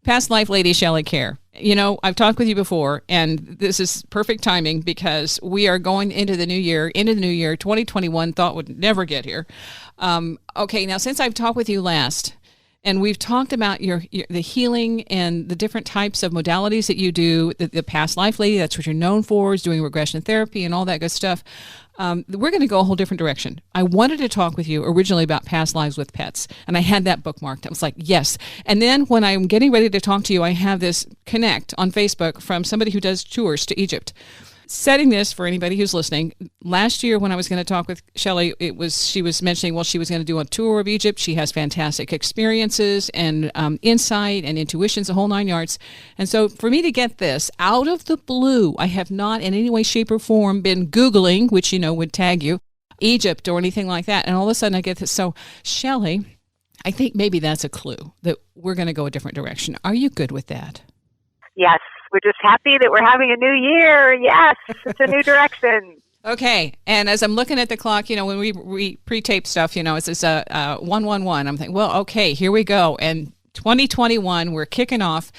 Past life lady Shelley Kaehr. You know, I've talked with you before, and this is perfect timing because we are going into the new year. 2021 thought would never get here. Okay, now since I've talked with you last, and we've talked about the healing and the different types of modalities that you do, the past life lady, that's what you're known for, is doing regression therapy and all that good stuff. We're going to go a whole different direction. I wanted to talk with you originally about past lives with pets, and I had that bookmarked. I was like, yes. And then when I'm getting ready to talk to you, I have this connect on Facebook from somebody who does tours to Egypt. Setting this for anybody who's listening, last year when I was going to talk with Shelley, she was mentioning, well, she was going to do a tour of Egypt. She has fantastic experiences and insight and intuitions, the whole nine yards. And so for me to get this out of the blue, I have not in any way, shape, or form been Googling, which, would tag you, Egypt or anything like that. And all of a sudden I get this. So, Shelley, I think maybe that's a clue that we're going to go a different direction. Are you good with that? Yes. We're just happy that we're having a new year. Yes, it's a new direction. Okay. And as I'm looking at the clock, when we pre-tape stuff, it's 111. I'm thinking, well, okay, here we go. And 2021, we're kicking off.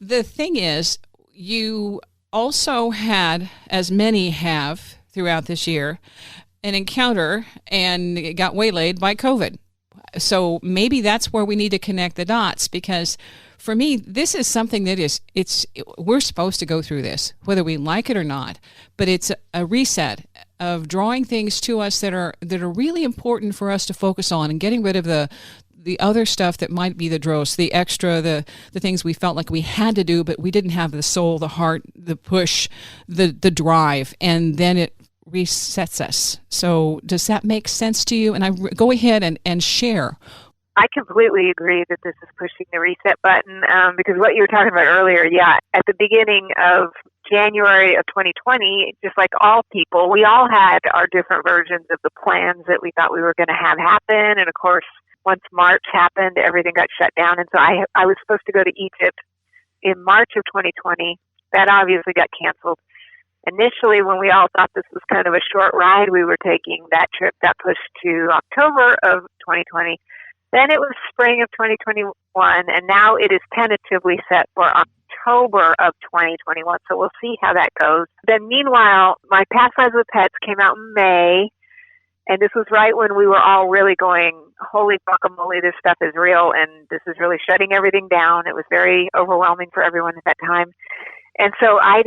The thing is, you also had, as many have throughout this year, an encounter and got waylaid by COVID. So maybe that's where we need to connect the dots, because for me, this is something that we're supposed to go through this, whether we like it or not, but it's a reset of drawing things to us that are really important for us to focus on and getting rid of the other stuff that might be the dross, the extra, the things we felt like we had to do, but we didn't have the soul, the heart, the push, the drive, and then it resets us. So does that make sense to you? And go ahead and share. I completely agree that this is pushing the reset button because what you were talking about earlier, at the beginning of January of 2020, just like all people, we all had our different versions of the plans that we thought we were going to have happen. And of course, once March happened, everything got shut down. And so I was supposed to go to Egypt in March of 2020. That obviously got canceled. Initially, when we all thought this was kind of a short ride we were taking, that trip got pushed to October of 2020. Then it was spring of 2021, and now it is tentatively set for October of 2021, so we'll see how that goes. Then meanwhile, my Past Lives with Pets came out in May, and this was right when we were all really going, holy guacamole, this stuff is real, and this is really shutting everything down. It was very overwhelming for everyone at that time. And so I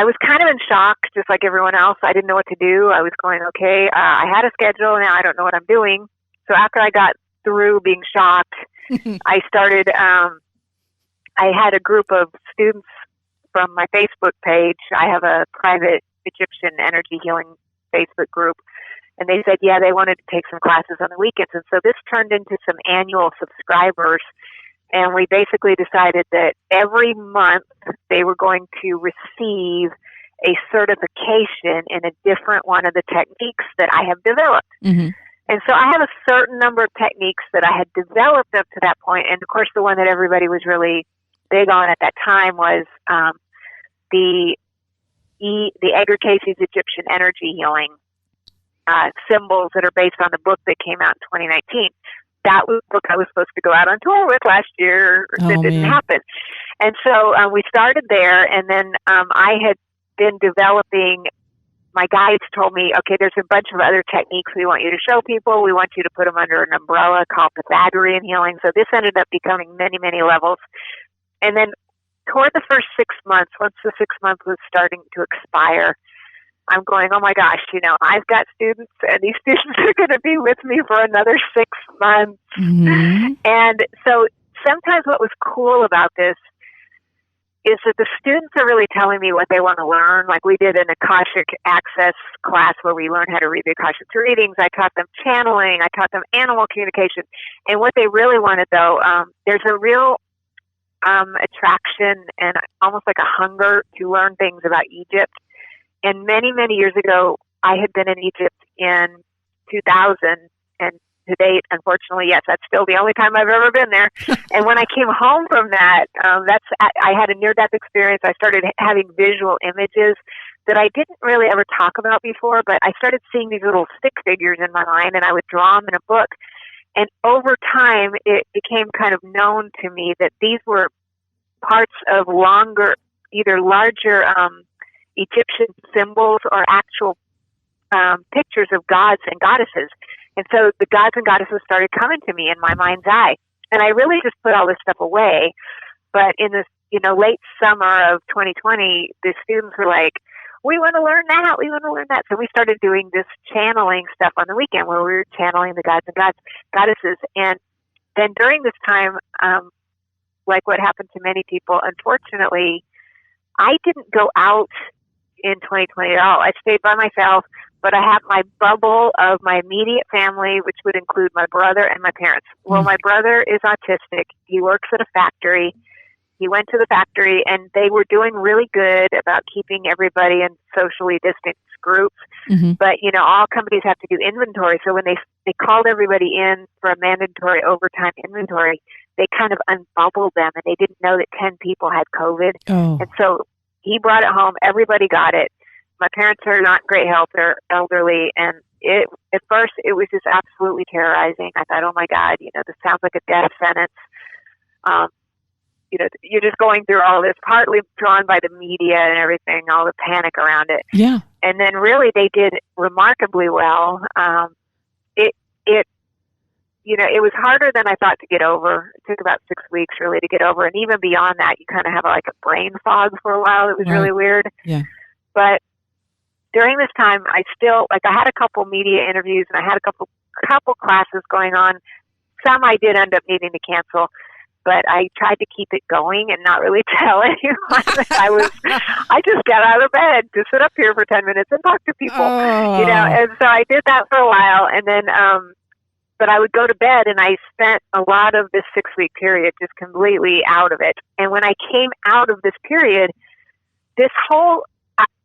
was kind of in shock, just like everyone else. I didn't know what to do. I was going, okay, I had a schedule, now I don't know what I'm doing. So after I got through being shocked, I started, I had a group of students from my Facebook page. I have a private Egyptian energy healing Facebook group. And they said, they wanted to take some classes on the weekends. And so this turned into some annual subscribers. And we basically decided that every month they were going to receive a certification in a different one of the techniques that I have developed. Mm-hmm. And so I have a certain number of techniques that I had developed up to that point. And of course, the one that everybody was really big on at that time was the Edgar Cayce's Egyptian energy healing symbols that are based on the book that came out in 2019. That was the book I was supposed to go out on tour with last year. That didn't happen. And so we started there, and then I had been developing. My guides told me, okay, there's a bunch of other techniques we want you to show people. We want you to put them under an umbrella called Pythagorean healing. So this ended up becoming many, many levels. And then toward the first 6 months, once the 6 month was starting to expire, I'm going, oh my gosh, I've got students, and these students are going to be with me for another 6 months. Mm-hmm. And so sometimes what was cool about this is that the students are really telling me what they want to learn. Like we did an Akashic Access class where we learned how to read the Akashic readings. I taught them channeling. I taught them animal communication. And what they really wanted, though, there's a real attraction and almost like a hunger to learn things about Egypt. And many, many years ago, I had been in Egypt in 2000, and to date, unfortunately, yes, that's still the only time I've ever been there. And when I came home from that, I had a near-death experience. I started having visual images that I didn't really ever talk about before, but I started seeing these little stick figures in my mind, and I would draw them in a book. And over time, it became kind of known to me that these were parts of either larger Egyptian symbols or actual pictures of gods and goddesses. And so the gods and goddesses started coming to me in my mind's eye. And I really just put all this stuff away. But in this, late summer of 2020, the students were like, we want to learn that. We want to learn that. So we started doing this channeling stuff on the weekend where we were channeling the gods and goddesses. And then during this time, like what happened to many people, unfortunately, I didn't go out in 2020 at all. I stayed by myself, but I have my bubble of my immediate family, which would include my brother and my parents. Well, my brother is autistic. He works at a factory. He went to the factory, and they were doing really good about keeping everybody in socially distanced groups. Mm-hmm. But, all companies have to do inventory. So when they called everybody in for a mandatory overtime inventory, they kind of unbubbled them, and they didn't know that 10 people had COVID. Oh. And so he brought it home. Everybody got it. My parents are not in great health. They're elderly. And at first, it was just absolutely terrorizing. I thought, oh, my God, this sounds like a death sentence. You're just going through all this, partly drawn by the media and everything, all the panic around it. Yeah. And then really they did remarkably well. It was harder than I thought to get over. It took about 6 weeks really to get over. And even beyond that, you kind of have like a brain fog for a while. It was really weird. Yeah. But during this time, I had a couple media interviews and I had a couple classes going on. Some I did end up needing to cancel. But I tried to keep it going and not really tell anyone that I just got out of bed to sit up here for 10 minutes and talk to people, and so I did that for a while. And then, but I would go to bed and I spent a lot of this 6-week period just completely out of it. And when I came out of this period, this whole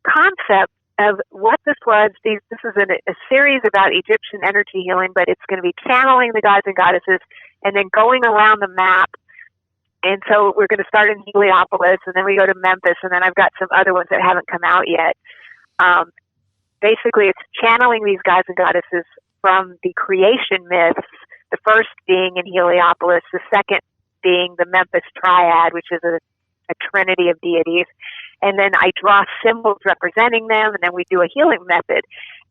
concept of what this was, this is a series about Egyptian energy healing, but it's going to be channeling the gods and goddesses and then going around the map. And so we're going to start in Heliopolis, and then we go to Memphis, and then I've got some other ones that haven't come out yet. Basically, it's channeling these gods and goddesses from the creation myths, the first being in Heliopolis, the second being the Memphis Triad, which is a trinity of deities. And then I draw symbols representing them, and then we do a healing method.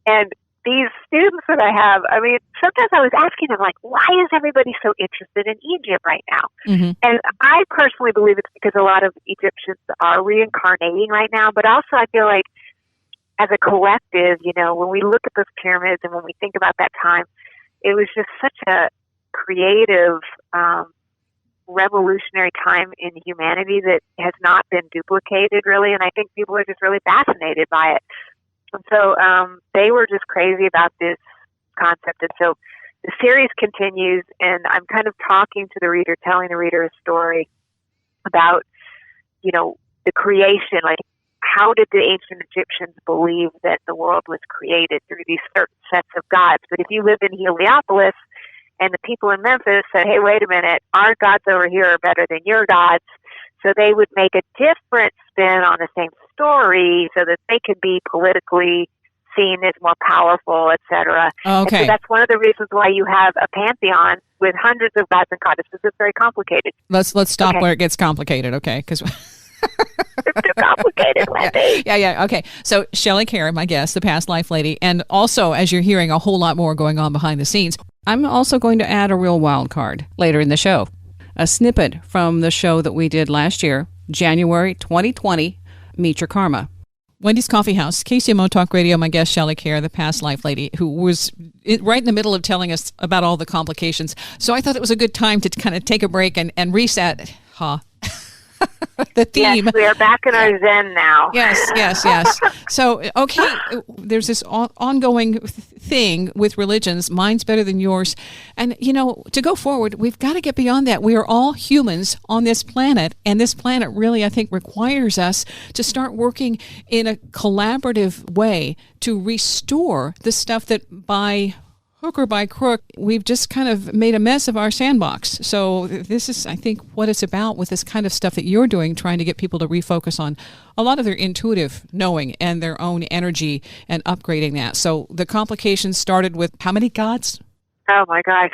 And these students that I have, sometimes I was asking them, why is everybody so interested in Egypt right now? Mm-hmm. And I personally believe it's because a lot of Egyptians are reincarnating right now, but also I feel like as a collective, when we look at those pyramids and when we think about that time, it was just such a creative, revolutionary time in humanity that has not been duplicated, really, and I think people are just really fascinated by it. And so they were just crazy about this concept. And so the series continues, and I'm kind of talking to the reader, telling the reader a story about, the creation. Like, how did the ancient Egyptians believe that the world was created through these certain sets of gods? But if you live in Heliopolis and the people in Memphis said, hey, wait a minute, our gods over here are better than your gods, so they would make a different spin on the same story so that they could be politically seen as more powerful, etc. Okay. And so that's one of the reasons why you have a pantheon with hundreds of gods and goddesses. It's very complicated. Let's stop where it gets complicated, okay? Because it's too complicated, Wendy. Yeah. Okay. So Shelley Kaehr, my guest, the past life lady, and also, as you're hearing, a whole lot more going on behind the scenes. I'm also going to add a real wild card later in the show. A snippet from the show that we did last year, January 2020, Meet Your Karma. Wendy's Coffee House, KCMO Talk Radio, my guest, Shelley Kaehr, the past life lady, who was right in the middle of telling us about all the complications. So I thought it was a good time to kind of take a break and reset. The theme. Yes, we are back in our Zen now. Yes. So, okay, there's this ongoing thing with religions, mine's better than yours. And, to go forward, we've got to get beyond that. We are all humans on this planet, and this planet really, I think, requires us to start working in a collaborative way to restore the stuff that by hook or by crook, we've just kind of made a mess of our sandbox. So this is, I think, what it's about with this kind of stuff that you're doing, trying to get people to refocus on a lot of their intuitive knowing and their own energy and upgrading that. So the complications started with how many gods? Oh, my gosh.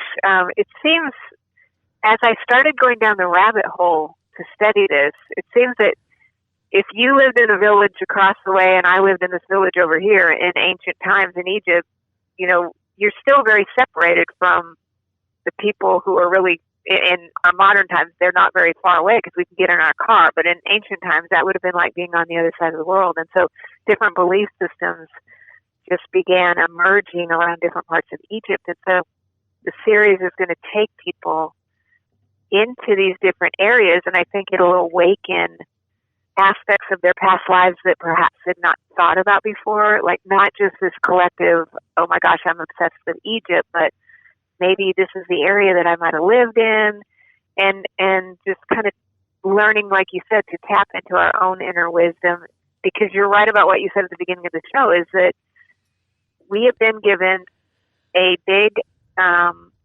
It seems, as I started going down the rabbit hole to study this. It seems that if you lived in a village across the way and I lived in this village over here in ancient times in Egypt, you're still very separated from the people who are really, in our modern times, they're not very far away because we can get in our car. But in ancient times, that would have been like being on the other side of the world. And so different belief systems just began emerging around different parts of Egypt. And so the series is going to take people into these different areas, and I think it'll awaken aspects of their past lives that perhaps had not thought about before, like not just this collective, oh my gosh, I'm obsessed with Egypt, but maybe this is the area that I might have lived in, and just kind of learning, like you said, to tap into our own inner wisdom, because you're right about what you said at the beginning of the show, is that we have been given a big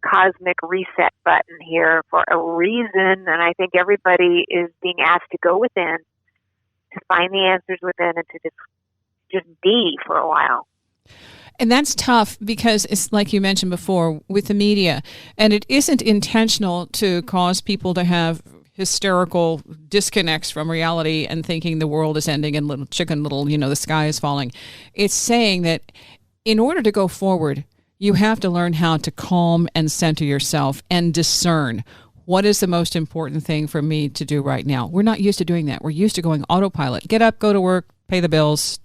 cosmic reset button here for a reason, and I think everybody is being asked to go within, to find the answers within, and to just be for a while. And that's tough because it's like you mentioned before with the media, and it isn't intentional to cause people to have hysterical disconnects from reality and thinking the world is ending and little chicken little, the sky is falling. It's saying that in order to go forward, you have to learn how to calm and center yourself and discern what is the most important thing for me to do right now. We're not used to doing that. We're used to going autopilot. Get up, go to work, pay the bills.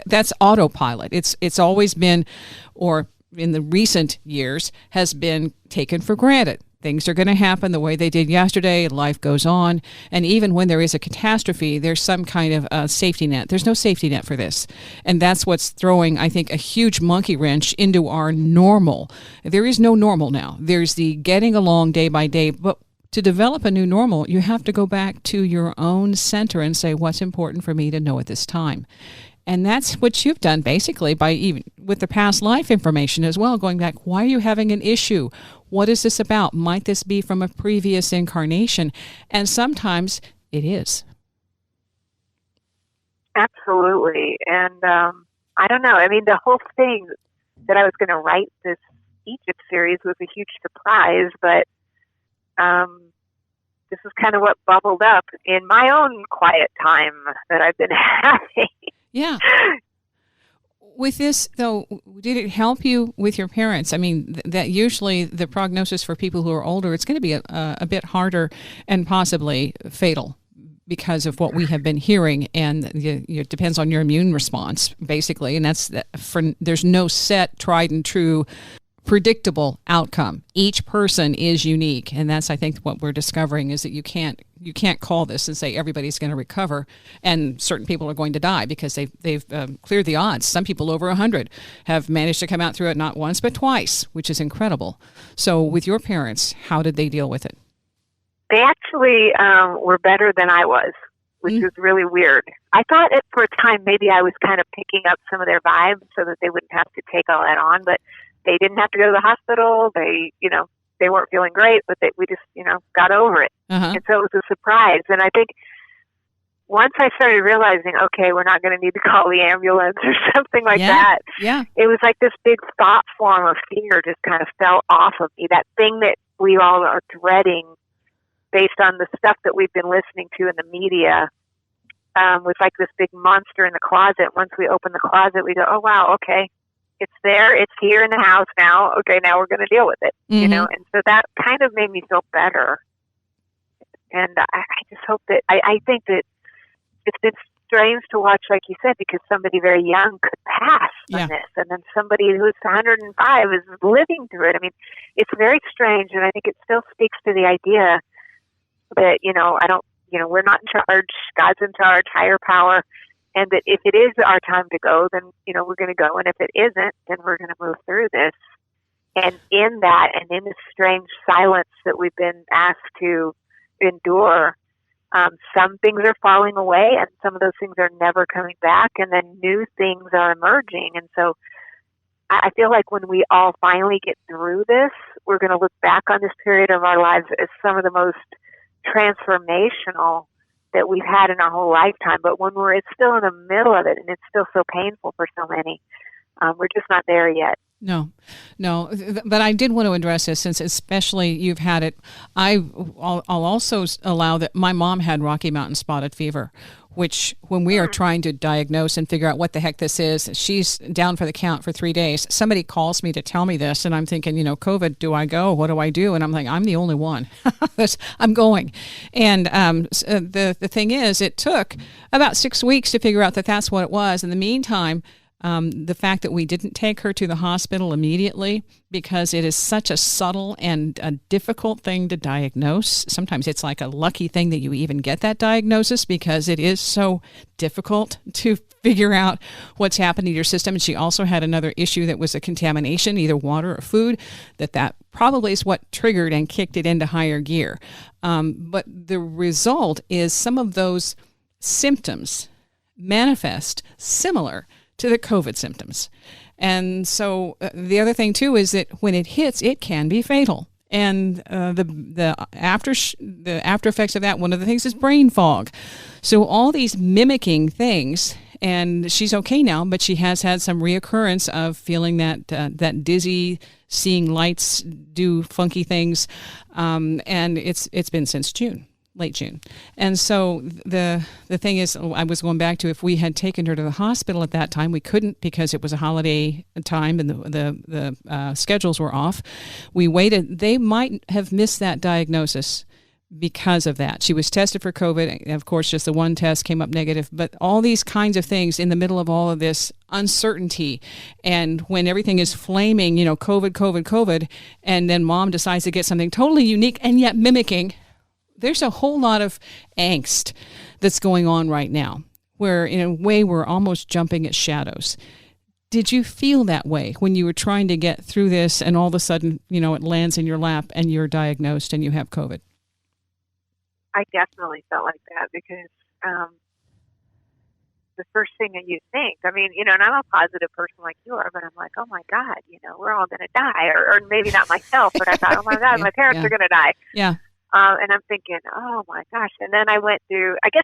That's autopilot. It's always been, or in the recent years, has been taken for granted. Things are going to happen the way they did yesterday. Life goes on. And even when there is a catastrophe, there's some kind of safety net. There's no safety net for this. And that's what's throwing, I think, a huge monkey wrench into our normal. There is no normal now. There's the getting along day by day. But to develop a new normal, you have to go back to your own center and say, what's important for me to know at this time? And that's what you've done basically by even with the past life information as well, going back, why are you having an issue? What is this about? Might this be from a previous incarnation? And sometimes it is. Absolutely. And I don't know. I mean, the whole thing that I was going to write this Egypt series was a huge surprise, but this is kind of what bubbled up in my own quiet time that I've been having. Yeah. With this, though, did it help you with your parents? I mean, that usually the prognosis for people who are older, it's going to be a bit harder and possibly fatal because of what we have been hearing, and it depends on your immune response, basically. And there's no set, tried and true, predictable outcome. Each person is unique, and that's, I think, what we're discovering is that you can't call this and say everybody's going to recover, and certain people are going to die because they've cleared the odds. Some people over 100 have managed to come out through it not once but twice, which is incredible. So, with your parents, how did they deal with it? They actually were better than I was, which was really weird. I thought for a time maybe I was kind of picking up some of their vibes so that they wouldn't have to take all that on, but they didn't have to go to the hospital. They weren't feeling great, but we just, got over it. Uh-huh. And so it was a surprise. And I think once I started realizing, okay, we're not going to need to call the ambulance or something like that. Yeah. It was like this big thought form of fear just kind of fell off of me. That thing that we all are dreading based on the stuff that we've been listening to in the media was like this big monster in the closet. Once we open the closet, we go, oh, wow, okay. It's there. It's here in the house now. Okay, now we're going to deal with it, Mm-hmm. And so that kind of made me feel better. And I just hope that, I think that it's been strange to watch, like you said, because somebody very young could pass from this. And then somebody who's 105 is living through it. I mean, it's very strange. And I think it still speaks to the idea that, we're not in charge. God's in charge, higher power. And that if it is our time to go, then, we're going to go. And if it isn't, then we're going to move through this. And in that, and in this strange silence that we've been asked to endure, some things are falling away and some of those things are never coming back. And then new things are emerging. And so I feel like when we all finally get through this, we're going to look back on this period of our lives as some of the most transformational that we've had in our whole lifetime. But when it's still in the middle of it and it's still so painful for so many, we're just not there yet. No, no, but I did want to address this since especially you've had it. I'll also allow that my mom had Rocky Mountain spotted fever, which when we are trying to diagnose and figure out what the heck this is, she's down for the count for 3 days. Somebody calls me to tell me this, and I'm thinking, COVID, do I go? What do I do? And I'm like, I'm the only one. I'm going. And the thing is, it took about 6 weeks to figure out that that's what it was. In the meantime, the fact that we didn't take her to the hospital immediately because it is such a subtle and a difficult thing to diagnose. Sometimes it's like a lucky thing that you even get that diagnosis because it is so difficult to figure out what's happening to your system. And she also had another issue that was a contamination, either water or food, that probably is what triggered and kicked it into higher gear. But the result is some of those symptoms manifest similar to the COVID symptoms. And so the other thing too is that when it hits, it can be fatal. And the after effects of that, one of the things is brain fog. So all these mimicking things, and she's okay now, but she has had some reoccurrence of feeling that dizzy, seeing lights, do funky things, and it's been since late June. And so the thing is, I was going back to if we had taken her to the hospital at that time, we couldn't because it was a holiday time and the schedules were off. We waited. They might have missed that diagnosis because of that. She was tested for COVID. And of course, just the one test came up negative, but all these kinds of things in the middle of all of this uncertainty. And when everything is flaming, COVID, and then mom decides to get something totally unique and yet mimicking, there's a whole lot of angst that's going on right now where in a way we're almost jumping at shadows. Did you feel that way when you were trying to get through this and all of a sudden, it lands in your lap and you're diagnosed and you have COVID? I definitely felt like that because the first thing that you think, and I'm a positive person like you are, but I'm like, oh my God, we're all going to die. Or maybe not myself, but I thought, oh my God, my parents are going to die. Yeah. And I'm thinking, oh my gosh. And then I went through, I guess,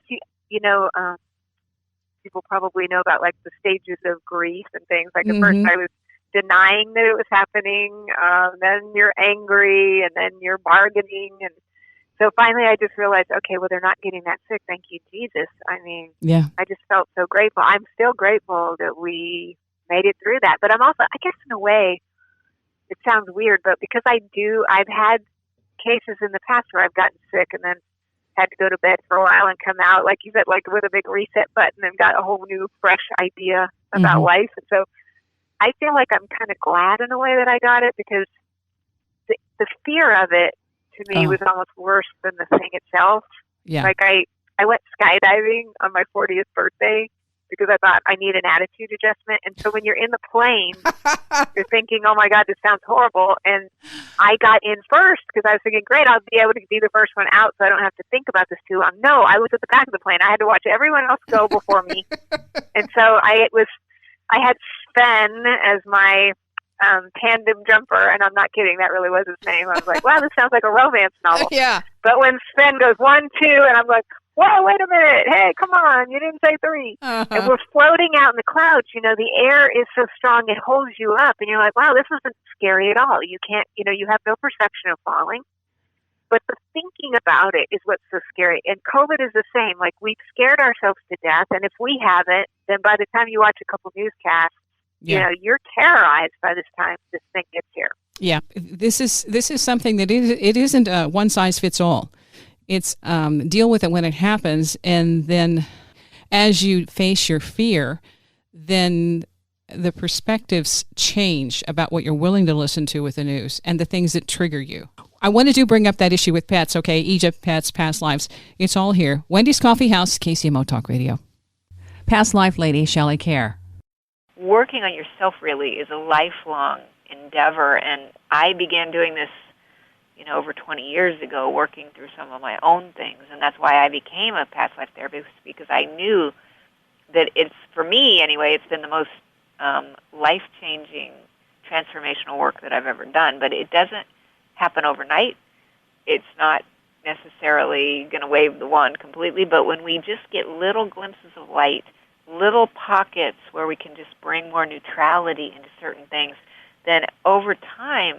people probably know about like the stages of grief and things. Like at first I was denying that it was happening. Then you're angry and then you're bargaining. And so finally I just realized, okay, well, they're not getting that sick. Thank you, Jesus. I just felt so grateful. I'm still grateful that we made it through that. But I'm also, I guess in a way, it sounds weird, but because I've had cases in the past where I've gotten sick and then had to go to bed for a while and come out, like you said, like with a big reset button and got a whole new fresh idea about life. And so I feel like I'm kind of glad in a way that I got it because the fear of it to me was almost worse than the thing itself. Yeah. Like I went skydiving on my 40th birthday because I thought I need an attitude adjustment. And so when you're in the plane, you're thinking, oh my God, this sounds horrible. And I got in first because I was thinking, great, I'll be able to be the first one out so I don't have to think about this too long. No, I was at the back of the plane. I had to watch everyone else go before me. And so I had Sven as my tandem jumper, and I'm not kidding, that really was his name. I was like, wow, this sounds like a romance novel. Yeah. But when Sven goes 1, 2, and I'm like, whoa, wait a minute. Hey, come on. You didn't say 3. And we're floating out in the clouds. The air is so strong, it holds you up. And you're like, wow, this isn't scary at all. You can't, you have no perception of falling. But the thinking about it is what's so scary. And COVID is the same. Like, we've scared ourselves to death. And if we haven't, then by the time you watch a couple newscasts, you're terrorized by this time this thing gets here. Yeah. This is something that it isn't a one size fits all. It's deal with it when it happens, and then as you face your fear, then the perspectives change about what you're willing to listen to with the news and the things that trigger you. I wanted to bring up that issue with pets, okay? Egypt, pets, past lives. It's all here. Wendy's Coffee House, KCMO Talk Radio. Past life lady, Shelley Kaehr. Working on yourself really is a lifelong endeavor, and I began doing this over 20 years ago, working through some of my own things. And that's why I became a past life therapist, because I knew that for me anyway, it's been the most life-changing, transformational work that I've ever done. But it doesn't happen overnight. It's not necessarily going to wave the wand completely, but when we just get little glimpses of light, little pockets where we can just bring more neutrality into certain things, then over time,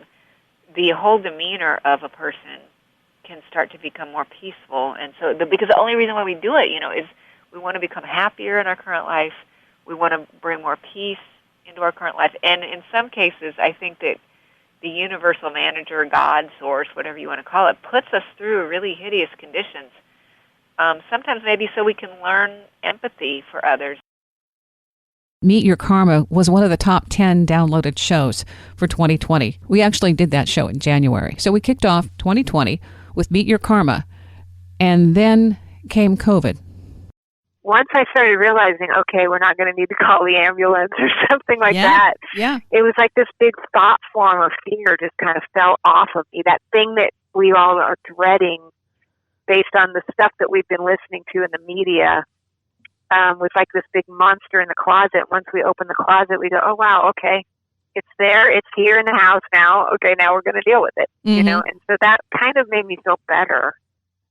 the whole demeanor of a person can start to become more peaceful. And so, because the only reason why we do it, is we want to become happier in our current life. We want to bring more peace into our current life. And in some cases, I think that the universal manager, God, source, whatever you want to call it, puts us through really hideous conditions. Sometimes maybe so we can learn empathy for others. Meet Your Karma was one of the top 10 downloaded shows for 2020. We actually did that show in January. So we kicked off 2020 with Meet Your Karma, and then came COVID. Once I started realizing, okay, we're not going to need to call the ambulance or something like that, it was like this big thought form of fear just kind of fell off of me. That thing that we all are dreading based on the stuff that we've been listening to in the media was like this big monster in the closet. Once we open the closet, we go, oh, wow, okay, it's there. It's here in the house now. Okay, now we're going to deal with it, And so that kind of made me feel better.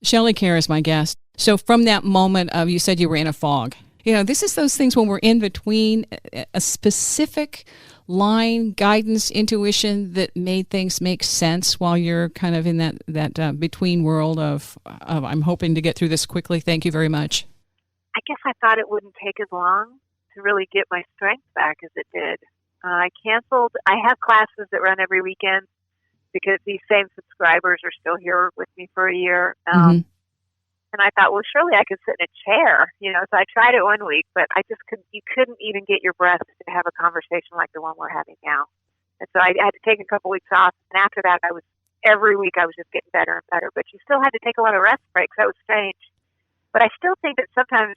Shelley Kaehr is my guest. So from that moment of, you said you were in a fog. This is those things when we're in between a specific line, guidance, intuition that made things make sense while you're kind of in that between world of I'm hoping to get through this quickly. Thank you very much. I guess I thought it wouldn't take as long to really get my strength back as it did. I have classes that run every weekend because these same subscribers are still here with me for a year. And I thought, well, surely I could sit in a chair, So I tried it one week, but you couldn't even get your breath to have a conversation like the one we're having now. And so I had to take a couple weeks off. And after that, every week I was just getting better and better. But you still had to take a lot of rest breaks. That was strange. But I still think that sometimes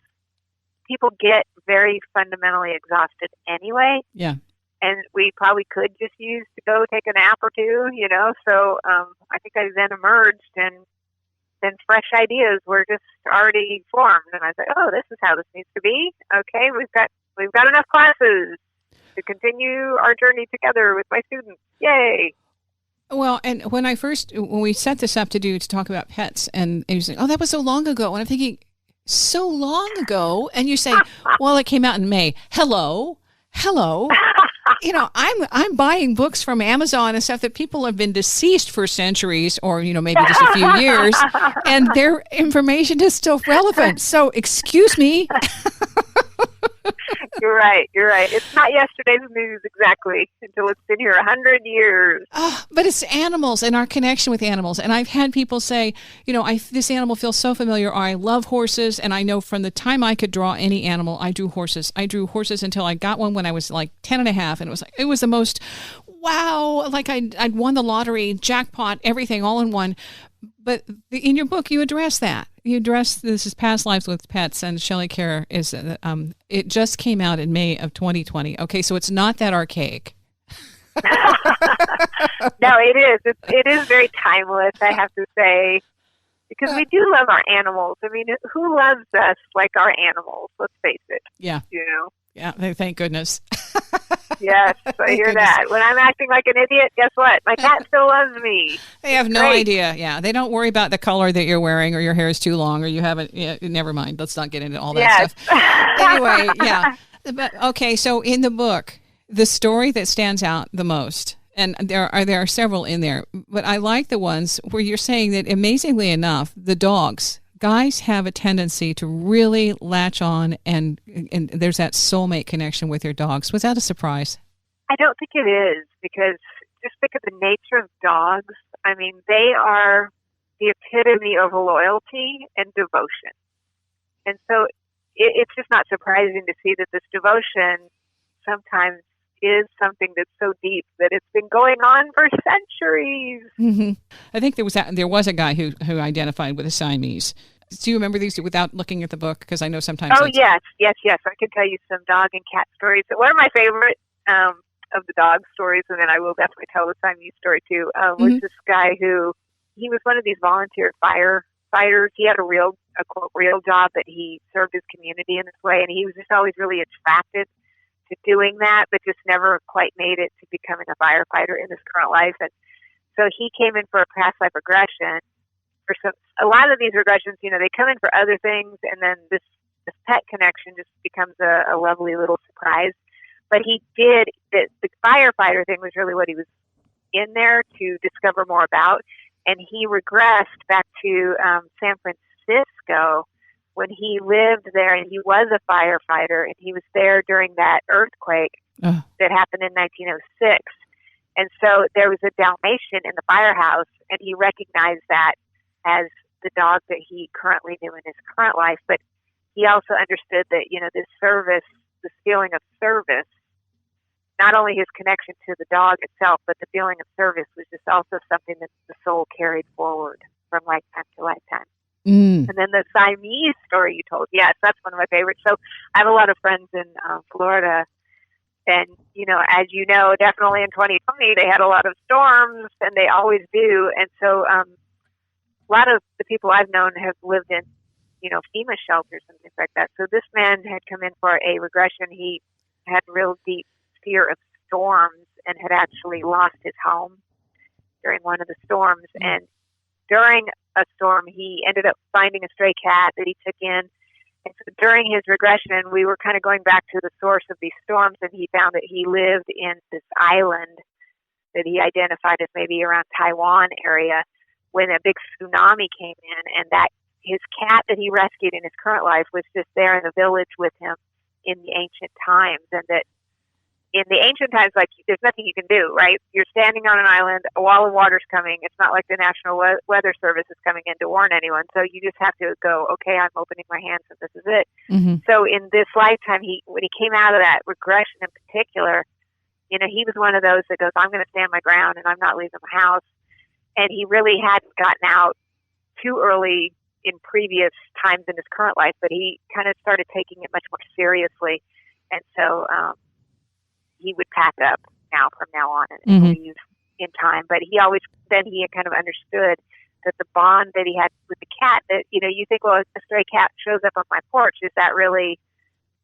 people get very fundamentally exhausted anyway. Yeah. And we probably could just use to go take a nap or two, So I think I then emerged, and then fresh ideas were just already formed. And I was like, oh, this is how this needs to be. Okay, we've got enough classes to continue our journey together with my students. Yay. Well, and when we set this up to talk about pets, and you say, oh, that was so long ago. And I'm thinking, so long ago? And you say, well, it came out in May. Hello. I'm buying books from Amazon and stuff that people have been deceased for centuries or, maybe just a few years, and their information is still relevant. So, excuse me. You're right. It's not yesterday's news exactly until it's been here 100 years. But it's animals and our connection with animals. And I've had people say, this animal feels so familiar, or I love horses. And I know from the time I could draw any animal, I drew horses. I drew horses until I got one when I was like 10 and a half. And it was the most, wow, like I'd won the lottery, jackpot, everything all in one. But in your book, you address that. You address this is Past Lives with Pets, and Shelley Kaehr is. It just came out in May of 2020. Okay, so it's not that archaic. No, it is. It is very timeless, I have to say, because we do love our animals. I mean, who loves us like our animals? Let's face it. Yeah. Yeah. Thank goodness. Yes, I hear that. When I'm acting like an idiot, guess what? My cat still loves me. They have no idea. Yeah, they don't worry about the color that you're wearing, or your hair is too long, or you haven't. Yeah, never mind. Let's not get into all that stuff. Anyway, yeah. But okay, so in the book, the story that stands out the most, and there are several in there, but I like the ones where you're saying that amazingly enough, the dogs. Guys have a tendency to really latch on, and there's that soulmate connection with your dogs. Was that a surprise? I don't think it is, because just think of the nature of dogs. I mean, they are the epitome of loyalty and devotion. And so it's just not surprising to see that this devotion sometimes is something that's so deep that it's been going on for centuries. Mm-hmm. I think there was a guy who identified with a Siamese. Do you remember these without looking at the book? Because I know sometimes. Oh, yes. I can tell you some dog and cat stories. One of my favorite of the dog stories, and then I will definitely tell the Siamese story too, was this guy he was one of these volunteer firefighters. He had a quote, real job, but he served his community in this way, and he was just always really attracted to doing that, but just never quite made it to becoming a firefighter in his current life. And so he came in for a past life regression. A lot of these regressions, they come in for other things, and then this pet connection just becomes a lovely little surprise. But he did, the firefighter thing was really what he was in there to discover more about. And he regressed back to San Francisco when he lived there, and he was a firefighter, and he was there during that earthquake that happened in 1906. And so there was a Dalmatian in the firehouse, and he recognized that as the dog that he currently knew in his current life. But he also understood that, this service, this feeling of service, not only his connection to the dog itself, but the feeling of service was just also something that the soul carried forward from lifetime to lifetime. And then the Siamese story you told, yes, that's one of my favorites. So I have a lot of friends in Florida, and, as you know, definitely in 2020, they had a lot of storms, and they always do. And so a lot of the people I've known have lived in, FEMA shelters and things like that. So this man had come in for a regression. He had real deep fear of storms and had actually lost his home during one of the storms. And during a storm, he ended up finding a stray cat that he took in. And so during his regression, we were kind of going back to the source of these storms, and he found that he lived in this island that he identified as maybe around Taiwan area when a big tsunami came in, and that his cat that he rescued in his current life was just there in the village with him in the ancient times. And that in the ancient times, like, there's nothing you can do, right? You're standing on an island, a wall of water's coming. It's not like the National Weather Service is coming in to warn anyone. So you just have to go, okay, I'm opening my hands and this is it. So in this lifetime, when he came out of that regression in particular, he was one of those that goes, I'm going to stand my ground and I'm not leaving my house. And he really hadn't gotten out too early in previous times in his current life, but he kind of started taking it much more seriously. And so, he would pack up from now on and leave in time. But he had kind of understood that the bond that he had with the cat, that, you think, well, if a stray cat shows up on my porch, is that really,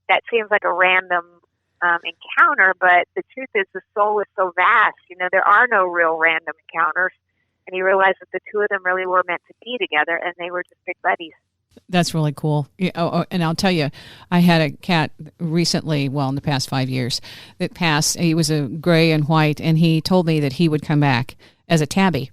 that seems like a random encounter. But the truth is the soul is so vast, there are no real random encounters. And he realized that the two of them really were meant to be together, and they were just big buddies. That's really cool. And I'll tell you, I had a cat recently, in the past 5 years, that passed. He was a gray and white, and he told me that he would come back as a tabby.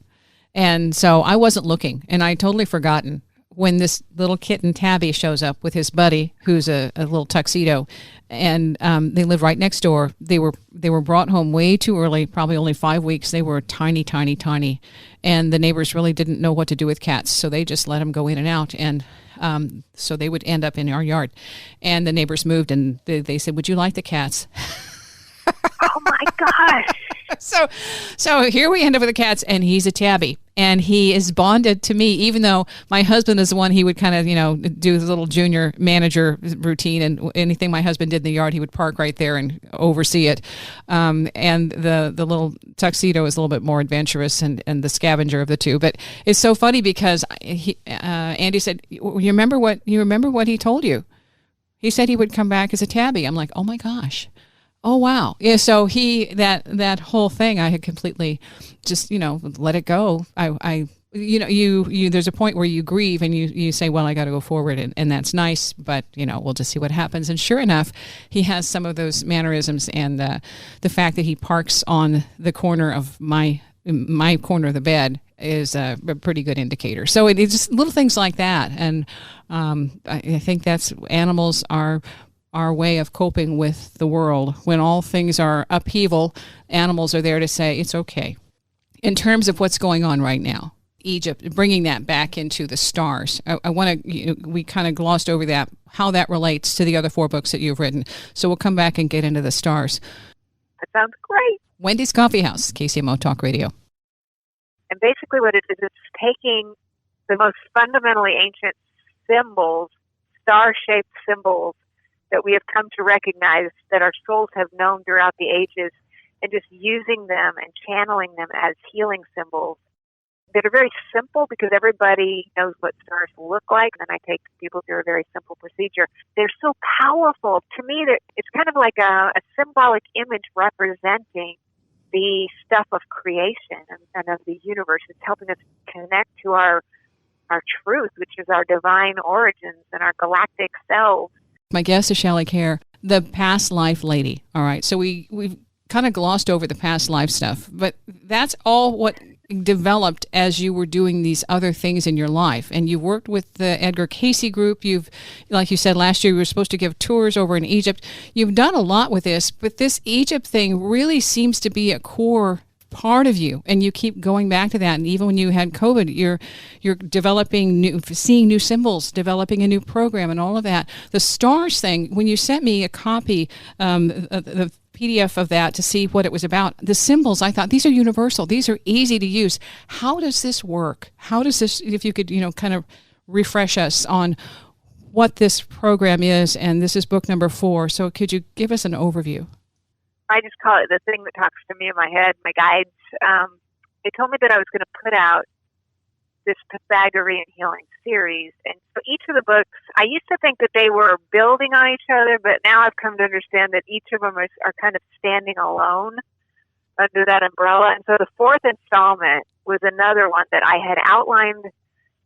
And so I wasn't looking, and I had totally forgotten when this little kitten tabby shows up with his buddy, who's a little tuxedo, and they live right next door. They were brought home way too early, probably only 5 weeks. They were tiny, tiny, tiny, and the neighbors really didn't know what to do with cats, so they just let them go in and out, and so they would end up in our yard. And the neighbors moved, and they said, "Would you like the cats?" Oh my gosh. So here we end up with the cats, and he's a tabby, and he is bonded to me, even though my husband is the one, he would kind of, do his little junior manager routine, and anything my husband did in the yard, he would park right there and oversee it. And the little tuxedo is a little bit more adventurous and the scavenger of the two. But it's so funny because Andy said, you remember what he told you? He said he would come back as a tabby. I'm like, oh my gosh. Oh, wow. Yeah. So that whole thing, I had completely just, let it go. There's a point where you grieve and you say, well, I got to go forward, and that's nice, but we'll just see what happens. And sure enough, he has some of those mannerisms, and the fact that he parks on the corner of my corner of the bed is a pretty good indicator. So it's just little things like that. And I think that's animals are our way of coping with the world. When all things are upheaval, animals are there to say, it's okay. In terms of what's going on right now, Egypt, bringing that back into the stars, I want to, we kind of glossed over that, how that relates to the other 4 books that you've written. So we'll come back and get into the stars. That sounds great. Wendy's Coffee House, KCMO Talk Radio. And basically what it is, it's taking the most fundamentally ancient symbols, star-shaped symbols, that we have come to recognize that our souls have known throughout the ages, and just using them and channeling them as healing symbols that are very simple because everybody knows what stars look like. And then I take people through a very simple procedure. They're so powerful. To me, it's kind of like a symbolic image representing the stuff of creation and of the universe. It's helping us connect to our truth, which is our divine origins and our galactic selves. My guest is Shelley Kaehr. the past life lady. All right. So we've kind of glossed over the past life stuff, but that's all what developed as you were doing these other things in your life. And you worked with the Edgar Cayce group. You've, like you said, last year you were supposed to give tours over in Egypt. You've done a lot with this, but this Egypt thing really seems to be a core part of you, and you keep going back to that. And even when you had COVID, you're developing seeing new symbols, developing a new program, and all of that. The stars thing, when you sent me a copy, the PDF of that to see what it was about, the symbols, I thought these are universal. These are easy to use. How does this work? How does this, if you could, kind of refresh us on what this program is, and this is book number 4. So could you give us an overview? I just call it the thing that talks to me in my head, my guides. They told me that I was going to put out this Pythagorean healing series. And so each of the books, I used to think that they were building on each other, but now I've come to understand that each of them are kind of standing alone under that umbrella. And so the 4th installment was another one that I had outlined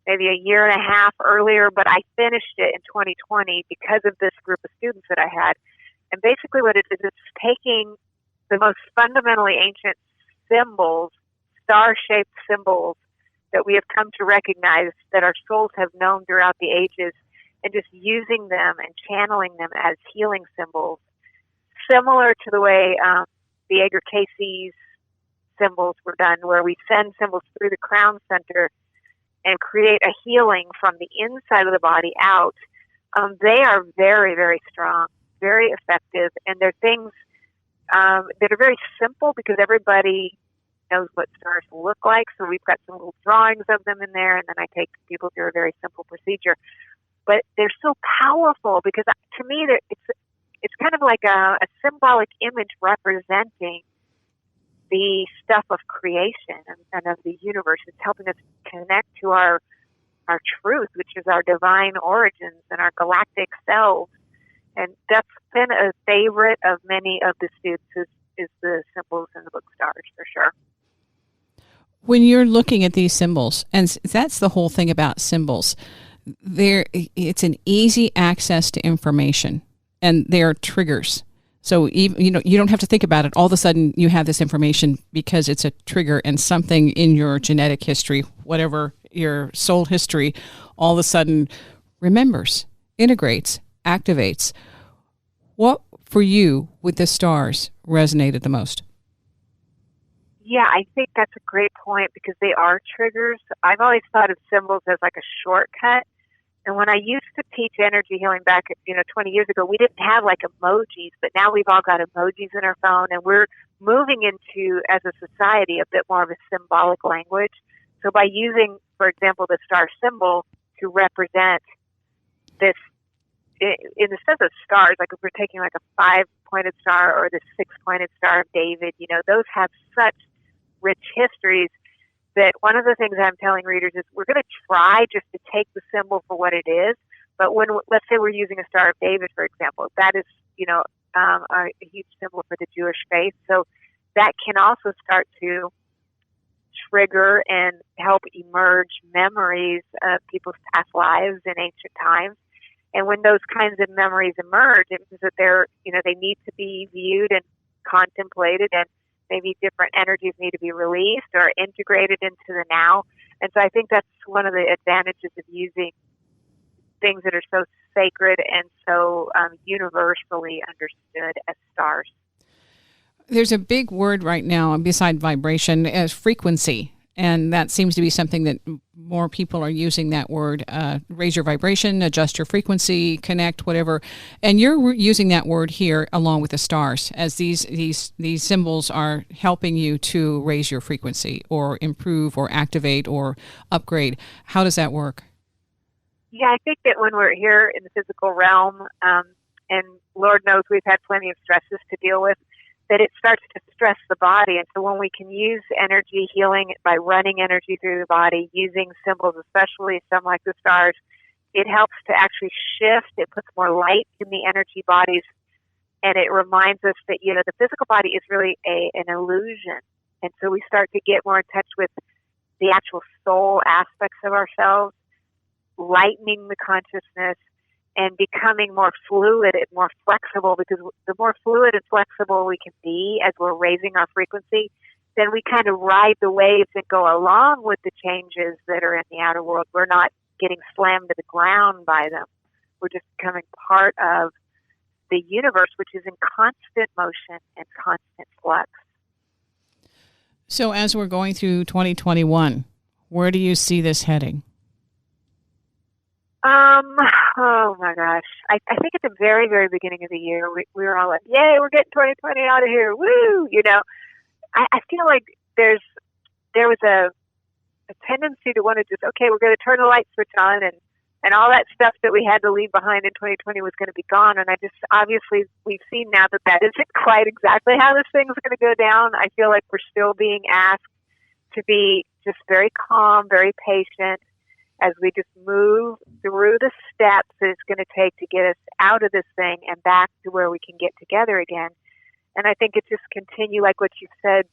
maybe a year and a half earlier, but I finished it in 2020 because of this group of students that I had. And basically what it is, it's taking the most fundamentally ancient symbols, star-shaped symbols that we have come to recognize that our souls have known throughout the ages, and just using them and channeling them as healing symbols, similar to the way the Edgar Cayce's symbols were done, where we send symbols through the crown center and create a healing from the inside of the body out. They are very, very strong, very effective, and they're things that are very simple because everybody knows what stars look like. So we've got some little drawings of them in there, and then I take people through a very simple procedure. But they're so powerful because to me, it's kind of like a symbolic image representing the stuff of creation and of the universe. It's helping us connect to our truth, which is our divine origins and our galactic selves. And that's been a favorite of many of the students is the symbols in the book Stars, for sure. When you're looking at these symbols, and that's the whole thing about symbols, it's an easy access to information, and they are triggers. So even, you don't have to think about it. All of a sudden, you have this information because it's a trigger, and something in your genetic history, whatever your soul history, all of a sudden remembers, integrates, activates. What for you with the stars resonated the most? Yeah, I think that's a great point because they are triggers. I've always thought of symbols as like a shortcut. And when I used to teach energy healing back, 20 years ago, we didn't have like emojis, but now we've all got emojis in our phone, and we're moving into, as a society, a bit more of a symbolic language. So by using, for example, the star symbol to represent this, in the sense of stars, like if we're taking like a 5-pointed star or the 6-pointed star of David, those have such rich histories that one of the things I'm telling readers is we're going to try just to take the symbol for what it is. But when, let's say we're using a Star of David, for example, that is, a huge symbol for the Jewish faith. So that can also start to trigger and help emerge memories of people's past lives in ancient times. And when those kinds of memories emerge, it means that they need to be viewed and contemplated, and maybe different energies need to be released or integrated into the now. And so I think that's one of the advantages of using things that are so sacred and so universally understood as stars. There's a big word right now beside vibration as frequency. And that seems to be something that more people are using that word, raise your vibration, adjust your frequency, connect, whatever. And you're using that word here along with the stars, as these symbols are helping you to raise your frequency or improve or activate or upgrade. How does that work? Yeah, I think that when we're here in the physical realm, and Lord knows we've had plenty of stresses to deal with, that it starts to stress the body. And so when we can use energy healing by running energy through the body, using symbols, especially some like the stars, it helps to actually shift. It puts more light in the energy bodies, and it reminds us that, the physical body is really an illusion. And so we start to get more in touch with the actual soul aspects of ourselves, lightening the consciousness, and becoming more fluid and more flexible, because the more fluid and flexible we can be as we're raising our frequency, then we kind of ride the waves and go along with the changes that are in the outer world. We're not getting slammed to the ground by them. We're just becoming part of the universe, which is in constant motion and constant flux. So as we're going through 2021, where do you see this heading? Oh my gosh. I think at the very, very beginning of the year, we were all like, yay, we're getting 2020 out of here. Woo! You know, I feel like there was a tendency to want to just, okay, we're going to turn the light switch on, and all that stuff that we had to leave behind in 2020 was going to be gone. And obviously we've seen now that isn't quite exactly how this thing's going to go down. I feel like we're still being asked to be just very calm, very patient, as we just move through the steps that it's going to take to get us out of this thing and back to where we can get together again. And I think it just continue, like what you said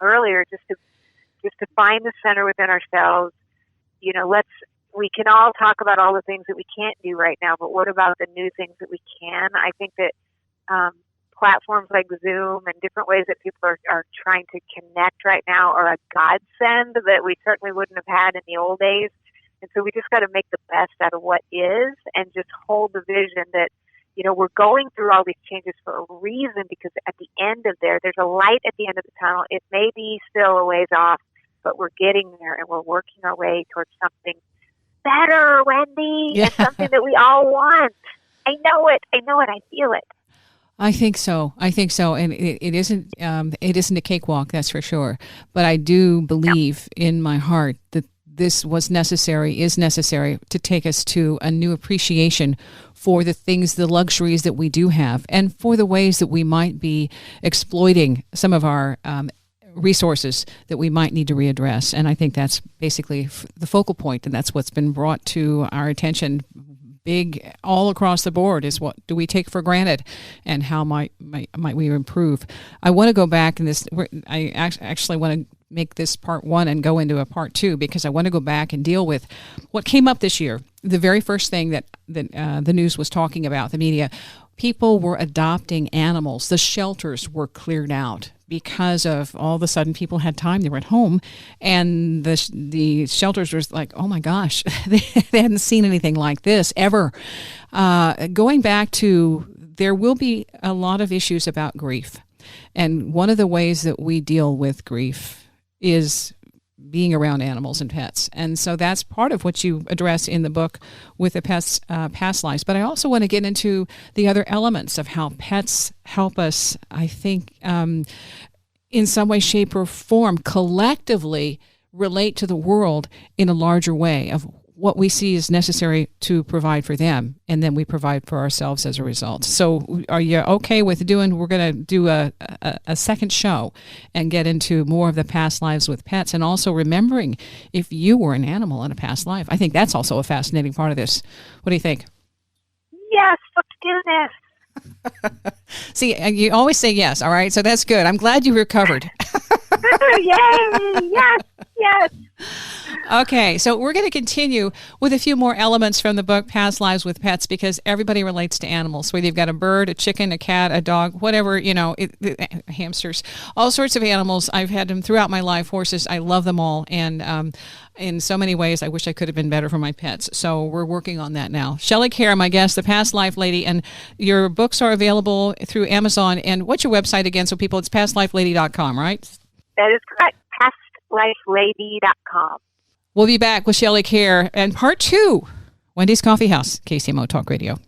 earlier, just to find the center within ourselves. You know, we can all talk about all the things that we can't do right now, but what about the new things that we can? I think that platforms like Zoom and different ways that people are trying to connect right now are a godsend that we certainly wouldn't have had in the old days. And so we just got to make the best out of what is and just hold the vision that, you know, we're going through all these changes for a reason, because at the end of there's a light at the end of the tunnel. It may be still a ways off, but we're getting there and we're working our way towards something better, Wendy. Yeah. It's something that we all want. I know it. I feel it. I think so. And it isn't a cakewalk, that's for sure. But I do believe in my heart that this is necessary to take us to a new appreciation for the things, the luxuries that we do have, and for the ways that we might be exploiting some of our resources that we might need to readdress. And I think that's basically the focal point, and that's what's been brought to our attention big all across the board, is what do we take for granted and how might we improve. I want to go back in this. I actually want to make this part one and go into a part two, because I want to go back and deal with what came up this year. The very first thing that the news was talking about, the media, people were adopting animals. The shelters were cleared out because of all of a sudden people had time. They were at home, and the shelters were like, oh my gosh, they hadn't seen anything like this ever. Going back to, there will be a lot of issues about grief. And one of the ways that we deal with grief is being around animals and pets. And so that's part of what you address in the book with the pets' past lives. But I also want to get into the other elements of how pets help us, I think, in some way, shape, or form, collectively relate to the world in a larger way of what we see is necessary to provide for them, and then we provide for ourselves as a result. So are you okay with we're going to do a second show and get into more of the past lives with pets, and also remembering if you were an animal in a past life? I think that's also a fascinating part of this. What do you think? Yes, let's do this. See, you always say yes, all right? So that's good. I'm glad you recovered. Yay! Yes. Okay, so we're going to continue with a few more elements from the book, Past Lives with Pets, because everybody relates to animals, whether you've got a bird, a chicken, a cat, a dog, whatever, hamsters, all sorts of animals. I've had them throughout my life, horses. I love them all, and in so many ways, I wish I could have been better for my pets. So we're working on that now. Shelley Kaehr, my guest, the Past Life Lady, and your books are available through Amazon. And what's your website again? So people, it's pastlifelady.com, right? That is correct. pastlifelady.com. We'll be back with Shelley Kaehr and part two, Wendy's Coffee House, KCMO Talk Radio.